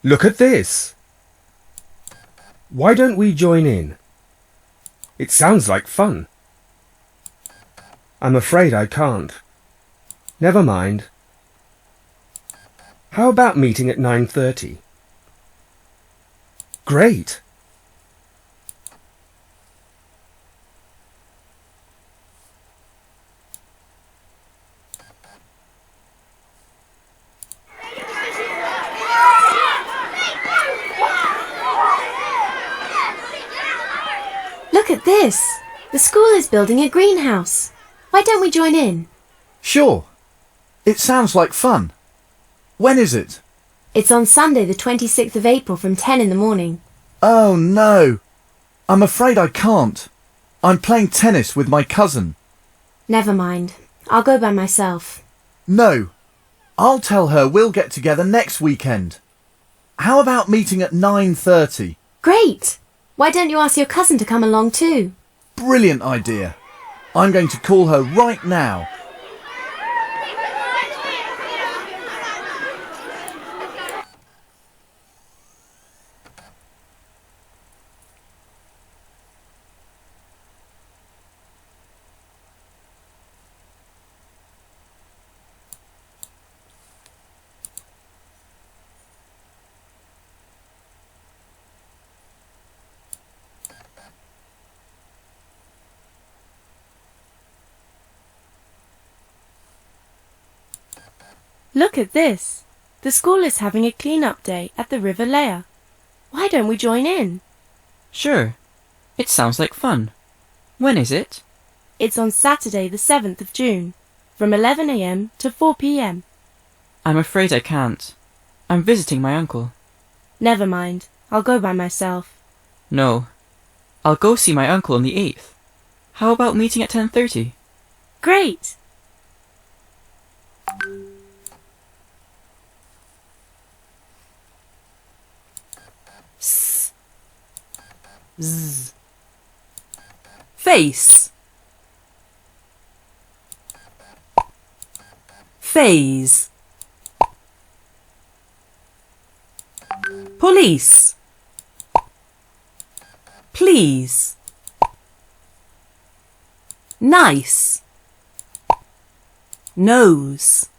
Look at this. Why don't we join in? It sounds like fun. I'm afraid I can't. Never mind. How about meeting at 9:30? Great! Look at this! The school is building a greenhouse. Why don't we join in? Sure. It sounds like fun. When is it? It's on Sunday the 26th of April from 10 in the morning. Oh no. I'm afraid I can't. I'm playing tennis with my cousin. Never mind. I'll go by myself. No. I'll tell her we'll get together next weekend. How about meeting at 9:30? Great! Why don't you ask your cousin to come along too? Brilliant idea. I'm going to call her right now. Look at this! The school is having a clean-up day at the River Lea. Why don't we join in? Sure. It sounds like fun. When is it? It's on Saturday the 7th of June, from 11 a.m. to 4 p.m. I'm afraid I can't. I'm visiting my uncle. Never mind. I'll go by myself. No. I'll go see my uncle on the 8th. How about meeting at 10:30? Great! S. Z. Face. Phase. Police. Please. Nice. Nose.